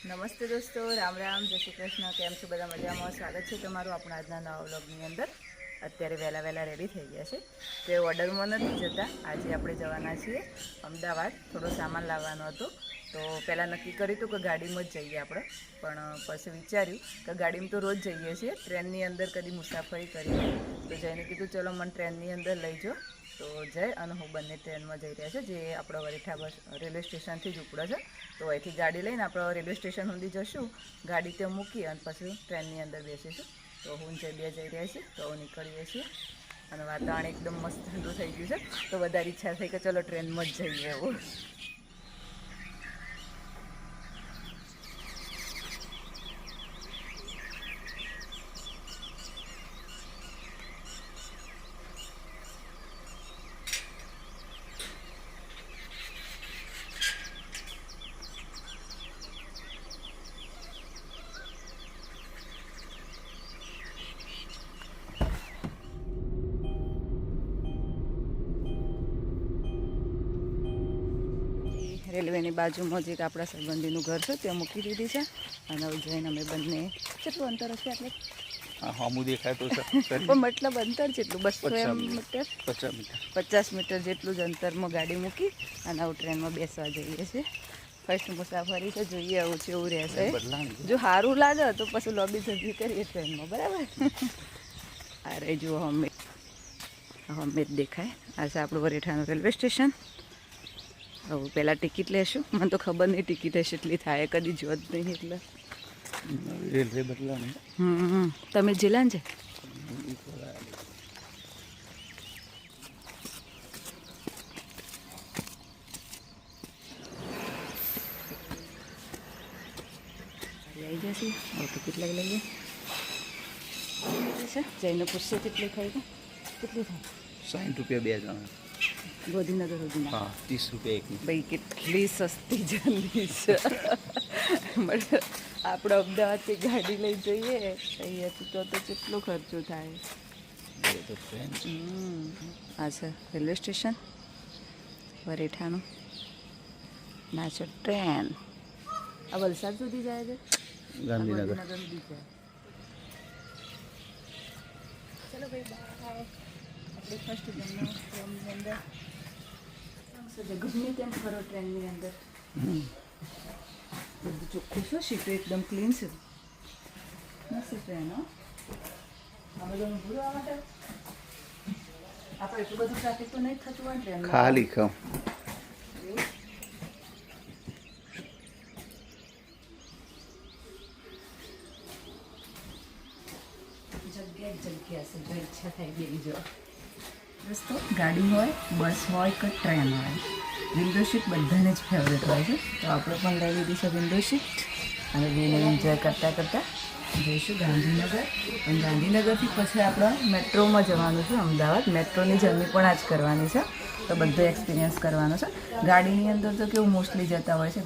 નમસ્તે દોસ્તો, રામ રામ, જય શ્રી કૃષ્ણ. કેમ છો બધા? મજામાં? સ્વાગત છે તમારું આપણા આજના નવા વ્લોગની અંદર. અત્યારે વહેલા રેડી થઈ ગયા છે. તો એ ઓર્ડરમાં નથી જતા. આજે આપણે જવાના છીએ અમદાવાદ. થોડો સામાન લાવવાનો હતો. તો પહેલાં નક્કી કર્યું હતું કે ગાડીમાં જ જઈએ આપણે, પણ પછી વિચાર્યું કે ગાડીમાં તો રોજ જઈએ છીએ, ટ્રેનની અંદર કદી મુસાફરી કરી. તો જઈને કીધું ચલો મને ટ્રેનની અંદર લઈ જાઓ. તો જય અને હું બંને ટ્રેનમાં જઈ રહ્યા છે, જે આપણો વરેઠા બસ રેલવે સ્ટેશનથી જ ઉપડે છે. તો અહીંથી ગાડી લઈને આપણે રેલવે સ્ટેશન સુધી જશું, ગાડી ત્યાં મૂકી અને પછી ટ્રેનની અંદર બેસીશું. તો હું જઈ જઈ રહ્યા છીએ, તો નીકળીએ છીએ. અને વાતાવરણ એકદમ મસ્ત ઠંડુ થઈ ગયું છે, તો વધારે ઈચ્છા થઈ કે ચલો ટ્રેનમાં જ જઈએ એવું. રેલવેની બાજુમાં જ એક આપણા સંબંધીનું ઘર છે, ત્યાં મૂકી દીધી છે. અને હવે જઈને અમે બંને કેટલું અંતર હશે એટલે હમું દેખાય તો પણ મતલબ અંતર જેટલું 200 મીટર 50 મીટર જેટલું જ અંતરમાં ગાડી મૂકી અને આવું ટ્રેનમાં બેસવા જઈએ છીએ. ફર્સ્ટ મુસાફરી છે, જોઈએ આવું છે એવું રહેશે. જો સારું લાગે તો પછી લોબી જલ્દી કરીએ ટ્રેનમાં, બરાબર. અરે જુઓ અમે જ દેખાય. આ છે આપણું વરેઠાનું રેલવે સ્ટેશન. હવે પહેલાં ટિકિટ લેશું. મને તો ખબર નહીં ટિકિટ હશે એટલી થાય, કદી જો જ નહીં એટલે. રેલવે બદલા ને તમે જિલ્લાન છે? આવી જશે. હવે ટિકિટ લઈ લઈએ. જઈને પૂછશે કેટલી થઈ ગઈ, કેટલી થાય? 60 રૂપિયા 2 જણા. ગોધીનગર સુધીના? હા, 30 રૂપિયા એકની. ભાઈ કેટલી સસ્તી જલ્દી છે. આપણે અમદાવાદથી ગાડી લઈ જઈએ અહીંયાથી તો કેટલો ખર્ચો થાય. આ છે રેલવે સ્ટેશન વરેઠાનું. ના છે ટ્રેન. આ વલસાડ સુધી જાય છે, ગાંધીનગર. સુધી જાય. ચલો ભાઈ બાય. આપણે ફર્સ્ટ ટ્રેનની અંદર ગમે તેમ ખરો ટ્રેનની અંદર બધું ચોખ્ખું છે, સીટો એકદમ ક્લીન છે. મસ્ત ટ્રેન. આ બધું ભૂલવા માટે આપણે એટલું બધું ટ્રાફિક તો નહીં થતું હોય ટ્રેન ખાલી ખમ. જગ્યા છે, જો ઈચ્છા થાય બેસી જો. દોસ્તો ગાડી હોય, બસ હોય કે ટ્રેન હોય, વિન્ડો સીટ બધાને જ ફેવરેટ હોય છે. તો આપણે પણ લઈ લીધી છે વિન્ડો સીટ અને બેને એન્જોય કરતાં જઈશું ગાંધીનગર. અને ગાંધીનગરથી પછી આપણે મેટ્રોમાં જવાનું છે અમદાવાદ. મેટ્રોની જર્ની પણ આજ કરવાની છે, તો બધો એક્સપિરિયન્સ કરવાનો છે. ગાડીની અંદર તો કેવું મોસ્ટલી જતા હોય છે,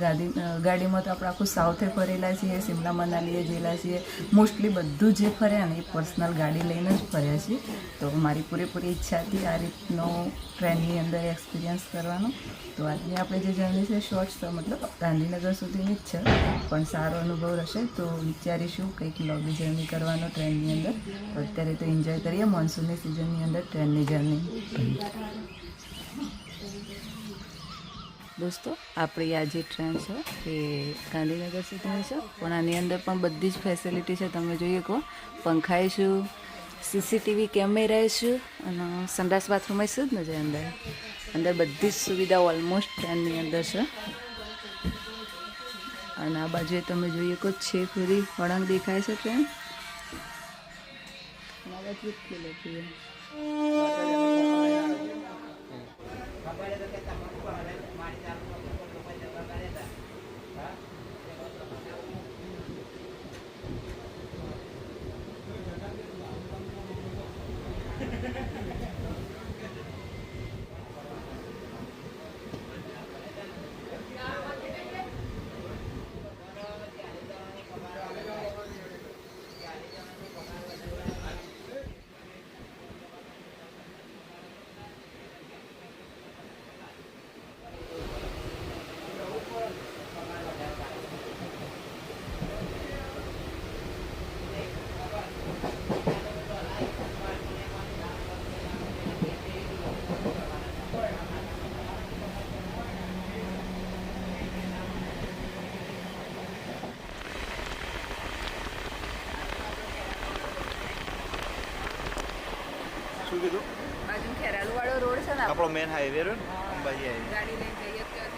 ગાડીમાં તો આપણે આખું સાઉથે ફરેલા છીએ, શિમલા મનાલીએ ગયેલા છીએ. મોસ્ટલી બધું જે ફર્યા ને એ પર્સનલ ગાડી લઈને જ ફર્યા છીએ. તો મારી પૂરેપૂરી ઈચ્છા હતી આ રીતનો ટ્રેનની અંદર એક્સપિરિયન્સ કરવાનો. તો આજની આપણે જે જર્ની છે શોર્ટ્સ તો મતલબ ગાંધીનગર સુધીની જ છે, પણ સારો અનુભવ રહેશે. તો વિચારીશું કંઈક લોબી જર્ની કરવાનો ટ્રેનની અંદર. અત્યારે તો એન્જોય કરીએ મોન્સૂનની સિઝનની અંદર ટ્રેનની જર્ની. દોસ્તો આપણી આ જે ટ્રેન છે એ ગાંધીનગર સુધીની છે, પણ આની અંદર પણ બધી જ ફેસિલિટી છે. તમે જોઈએ કહો પંખાઈશું, સીસીટીવી કેમેરા છે અને સંડાસ બાથરૂમ છે જ ને, જે અંદર બધી જ સુવિધા ઓલમોસ્ટ ટ્રેનની અંદર છે. અને આ બાજુએ તમે જોઈએ કહો છે પૂરી વળાંક દેખાય છે ટ્રેન. કીધું બાજુ ખેરાલુ વાળો રોડ છે ને આપણો મેન હાઈવે રહ્યો ને અંબાજી હાઈવે. ગાડી લઈને જઈએ ત્યાં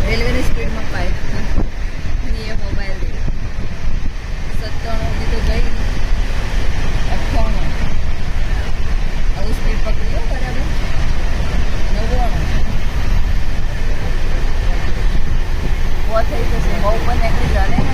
રેલવેની સ્પીડમાં પાઇપ અને એ મોબાઈલ દે 97 સુધી તો ગઈ 98 આવું સ્પીડ પકડી લો બરાબર 99 વો થઈ જશે બહુ પણ એકલી ચાલે ને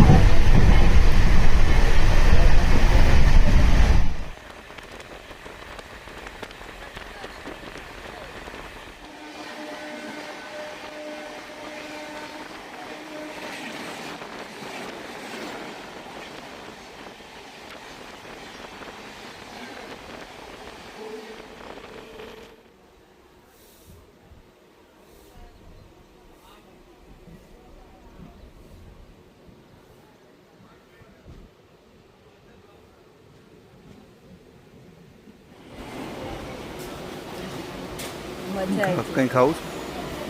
મજા આવી કંઈ ખાવું છે?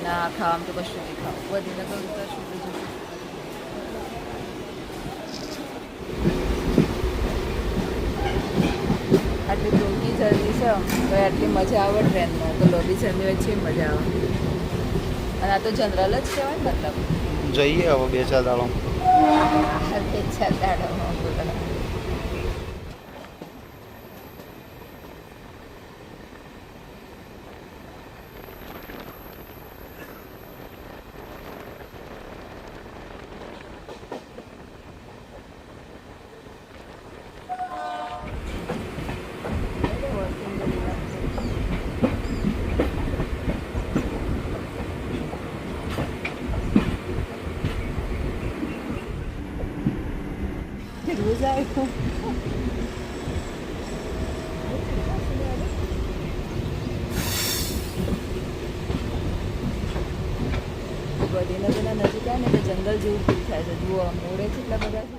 ના ખાવામાં તો કશું નહીં ખાવું વધીને તો ઉતરશું બીજું આટલી ટૂંકી જલ્દી છે તો આટલી મજા આવે ટ્રેનમાં તો લોબી જર્ની વચ્ચે મજા આવે અને આ તો જનરલ જ કહેવાય મતલબ જઈએ હવે 2-4 દાડો. 2-4 દાડામાં બોલો રોજ આવ્યો બધીને પેલા નજીક આવે ને એટલે જંગલ જેવું ફીલ થાય છે જુઓ મોડે કેટલા બધા છે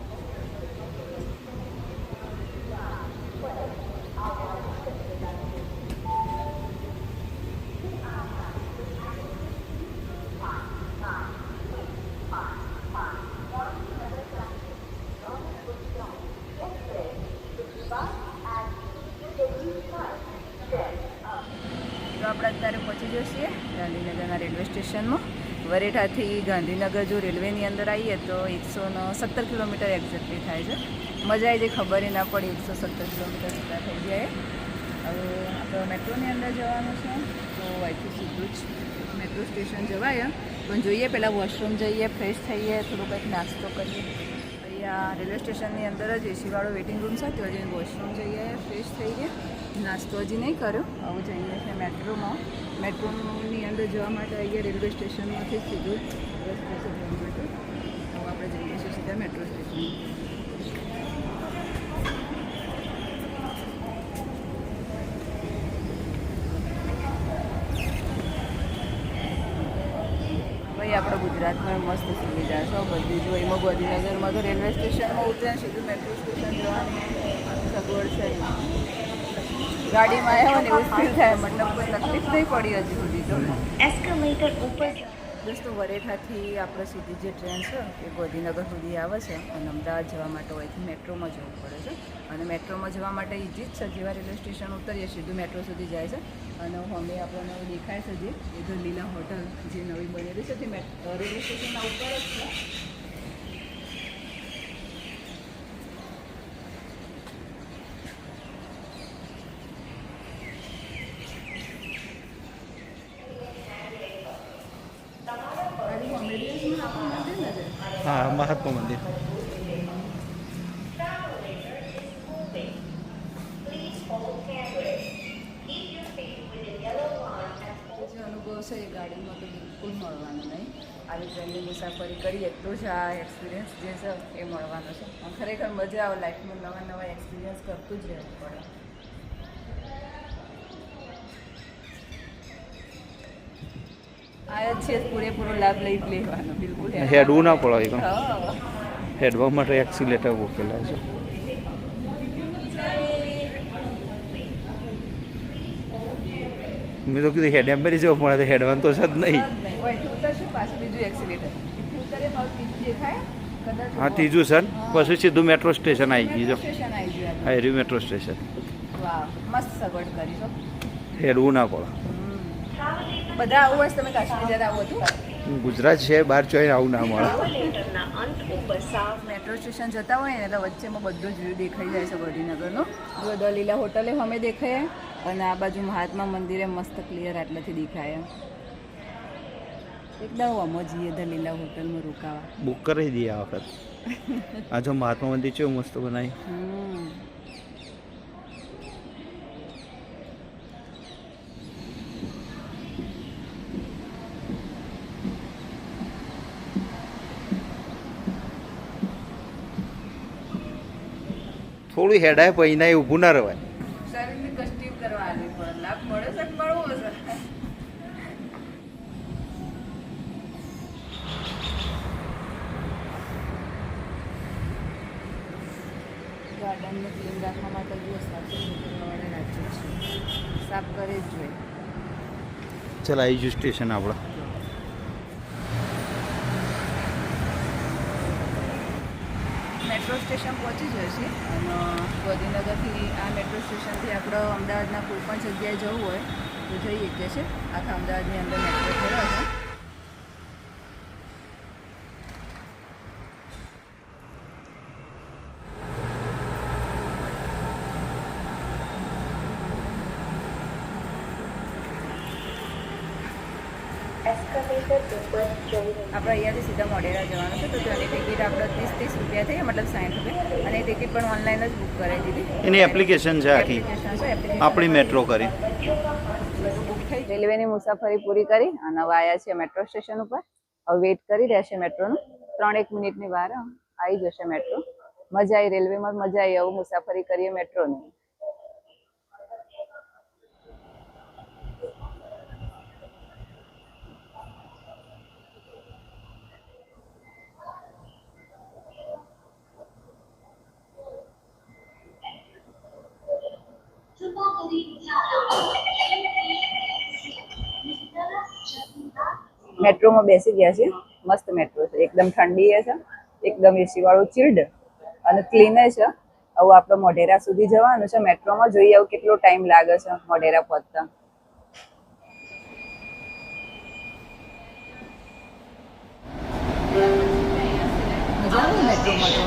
સ્ટેશનમાં. વરેઠાથી ગાંધીનગર જો રેલવેની અંદર આવીએ તો 117 કિલોમીટર એક્ઝેક્ટલી થાય છે. મજા આવી જાય, ખબર ના પડે 117 કિલોમીટર કેટલા થઈ જાય. હવે આપણે મેટ્રોની અંદર જવાનું છે તો અહીંથી સીધું જ મેટ્રો સ્ટેશન જવાય, પણ જોઈએ પહેલાં વોશરૂમ જઈએ, ફ્રેશ થઈએ, થોડું કંઈક નાસ્તો કરીએ. અહીંયા રેલવે સ્ટેશનની અંદર જ એસીવાળો વેઇટિંગ રૂમ છે, ત્યાં જઈને વોશરૂમ જઈએ, ફ્રેશ થઈએ. નાસ્તો હજી નહીં કર્યો, હવે જઈએ છે મેટ્રોમાં. મેટ્રોની અંદર જવા માટે અહીંયા રેલવે સ્ટેશનમાંથી સીધું રસ્તો છે જવા માટે. હવે આપણે જઈએ છીએ સીધા મેટ્રો સ્ટેશન. ભાઈ આપણે ગુજરાતમાં મસ્ત સુવિધા છે બધી. જો એમાં ગાંધીનગરમાં તો રેલવે સ્ટેશનમાં ઉતરે સીધું મેટ્રો સ્ટેશન જવાની સગવડ છે. ગાડીમાં આવ્યા ને એવું ફીલ થાય, મતલબ કોઈ તકલીફ નહીં પડી હજી સુધી તો. એસ્કેલેટર ઉપર દોસ્તો વરેઠાથી આપણે સીધી જે ટ્રેન છે એ ગાંધીનગર સુધી આવે છે અને અમદાવાદ જવા માટે હોયથી મેટ્રોમાં જવું પડે છે. અને મેટ્રોમાં જવા માટે ઇઝી જ છે, જેવા રેલવે સ્ટેશન ઉતરીએ સીધું મેટ્રો સુધી જાય છે. અને અમે આપણને દેખાય છે જે એ તો લીલા હોટલ જે નવી બનેલી છે તે રેલવે સ્ટેશનના ઉપર જ છે. હા, મહાત્મા મંદિર. જે અનુભવ છે એ ગાડીમાં તો બિલકુલ મળવાનો નહીં. આવી ટ્રેનની મુસાફરી કરીએ તો જ આ એક્સપિરિયન્સ જે છે એ મળવાનો છે. અને ખરેખર મજા આવે, લાઈફમાં નવા નવા એક્સપિરિયન્સ કરતું જ રહેવું પડે. આ જ છે પૂરેપૂરો લાભ લઈ જ લેવાનો, બિલકુલ હેડવું ના પડે. હા. હેડવા માટે એક્સિલેટર મૂકેલા છે. મેં તો કીધું હેડ એમ જવું પડે તો હેડવાનું તો છે જ નહીં. ઉતરશું પાછું બીજું એક્સિલેટર ઉતરે હવે બીજું દેખાય કદાચ. હા, ત્રીજું છે ને પછી સીધું મેટ્રો સ્ટેશન આવી ગયું. સ્ટેશન આવી ગયું. હા, એર્યું મેટ્રો સ્ટેશન. વાહ, મસ્ત સગવડ કરી છો. હેડવું ના પડે. બધા આવું હોય તમે કાશ્મીર જતા આવું હતું. ગુજરાત છે, બહાર ચોઈને આવું ના મળે. એસ્કેલેટરના અંત ઉપર સાફ મેટ્રો સ્ટેશન જતા હોય ને એટલે વચ્ચેમાં બધો જ વ્યૂ દેખાઈ જાય છે ગાંધીનગરનો. જો દલીલા હોટલે અમે દેખાય અને આ બાજુ મહાત્મા મંદિરે મસ્ત ક્લિયર આટલાથી દેખાય. એકદમ અમો જઈએ દલીલા હોટલમાં રોકાવા. બુક કરી દઈએ આ વખત. આ જો મહાત્મા મંદિર છે મસ્ત બનાવી. થોડું હેડાય પછી ના ઊભું ના રહેવાય. શરીરની કષ્ટી કરવા આવી પણ લાભ મળે છે કે મળવો છે. ગાર્ડનને ક્લીન રાખવા માટે જો સાફ સફાઈ કરવાવાળા રાખ્યું છે, સાફ કરે જ જોઈએ. ચાલ આવી ગયું સ્ટેશન આપણે. મેટ્રો સ્ટેશન પહોંચી જશે અને ગાંધીનગરથી આ મેટ્રો સ્ટેશનથી આપણે અમદાવાદના કોઈ પણ જગ્યાએ જવું હોય તો જઈ શકીએ છીએ. આખા અમદાવાદની અંદર મેટ્રો ખોલો છે. એસ્કેલેટર ઉપર જઈ આપણે અહીંયાથી સીધા મોઢેરા જવાનું છે તો તેની ટિકિટ આપણે 30 રૂપિયા થઈ, મતલબ 60 રૂપિયા. અને એ ટિકિટ પણ ઓનલાઈન જ બુક કરાવી દીધી. એની એપ્લિકેશન છે આખી, આપણી મેટ્રો કરી. રેલવેની મુસાફરી પૂરી કરી અને હવે આવ્યા છીએ મેટ્રો સ્ટેશન ઉપર. હવે વેઇટ કરી રહ્યા છે મેટ્રોનું. 3-1 મિનિટની વાર આવી જશે મેટ્રો. મજા આવી, રેલવેમાં મજા આવી. હવે મુસાફરી કરીએ મેટ્રોની. મેટ્રોમાં બેસી ગયા છે. મસ્ત મેટ્રો છે, એકદમ ઠંડી છે, એકદમ એસી વાળું ચિલ્ડ અને ક્લીન છે. હવે આપણે મોઢેરા સુધી જવાનું છે મેટ્રોમાં. જોઈએ હવે કેટલો ટાઈમ લાગે છે મોઢેરા પહોંચતા. મેટ્રોમાં તો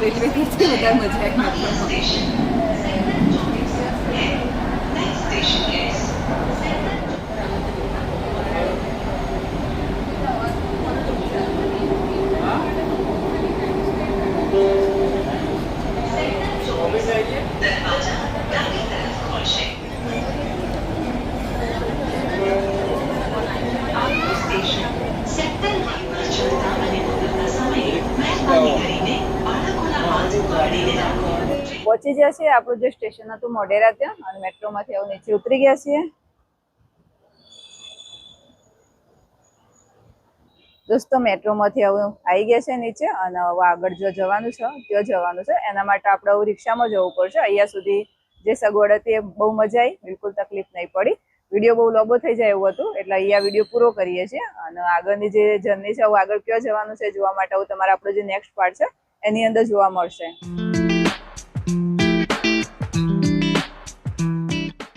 રેલવે કરતી વધારે મજા આવે મેટ્રોમાં. પહોંચી ગયા છીએ આપણું જે સ્ટેશન હતું મોઢેરા ત્યાં, અને મેટ્રોમાંથી હવે નીચે ઉતરી ગયા છીએ. દોસ્તો મેટ્રોમાંથી હવે આવી ગયા છે નીચે, અને હવે આગળ જો જવાનું છે ત્યાં જવાનું છે. એના માટે આપણે હવે રિક્ષામાં જવું પડશે. અહીંયા સુધી જે સગવડ હતી એ બહુ મજા આવી, બિલકુલ તકલીફ નહીં પડી. વિડીયો બહુ લાંબો થઈ જાય એવું હતું એટલે અહીંયા વિડીયો પૂરો કરીએ છીએ. અને આગળની જે જર્ની છે હવે આગળ ક્યાં જવાનું છે જોવા માટે હવે તમારે આપણો જે નેક્સ્ટ પાર્ટ છે એની અંદર જોવા મળશે.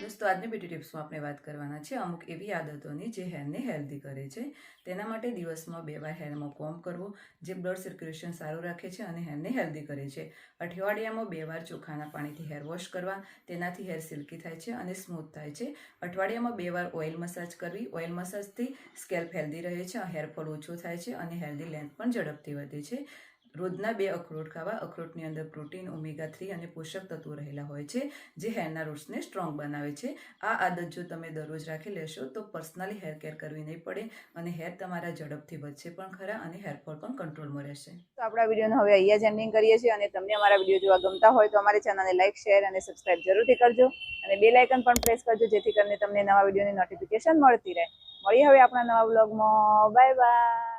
દોસ્તો આજની બ્યુટી ટિપ્સમાં આપણે વાત કરવાના છે અમુક એવી આદતોની જે હેરને હેલ્ધી કરે છે. તેના માટે દિવસમાં 2 વાર હેરમાં કોમ્બ કરવું, જે બ્લડ સર્ક્યુલેશન સારું રાખે છે અને હેરને હેલ્ધી કરે છે. અઠવાડિયામાં 2 વાર ચોખાના પાણીથી હેર વોશ કરવા, તેનાથી હેર સિલ્કી થાય છે અને સ્મૂથ થાય છે. અઠવાડિયામાં 2 વાર ઓઇલ મસાજ કરવી, ઓઇલ મસાજથી સ્કેલ્પ હેલ્ધી રહે છે, હેરફોલ ઓછો થાય છે અને હેલ્ધી લેન્થ પણ ઝડપથી વધે છે. રોજના 2 અખરોટ ખાવા. અખરોટની અંદર પ્રોટીન, ઓમેગા 3 અને પોષક તત્વો રહેલા હોય છે, જે હેરના રૂટ્સને સ્ટ્રોંગ બનાવે છે. આ આદત જો તમે દરરોજ રાખી લેશો તો પર્સનલી હેર કેર કરવી નહીં પડે અને હેર તમારા ઝડપથી વધશે પણ ખરા અને હેરફોલ પણ કંટ્રોલમાં રહેશે. તો આપણા વિડીયોને હવે અહીંયા જ એન્ડિંગ કરીએ છીએ. અને તમને અમારા વિડીયો જોવા ગમતા હોય તો અમારી ચેનલને લાઈક, શેર અને સબસ્ક્રાઇબ જરૂરથી કરજો, અને બેલ આઇકન પણ પ્રેસ કરજો, જેથી કરીને તમને નવા વિડીયોની નોટિફિકેશન મળતી રહે. મળીએ હવે આપણા નવા વ્લોગમાં. Bye bye.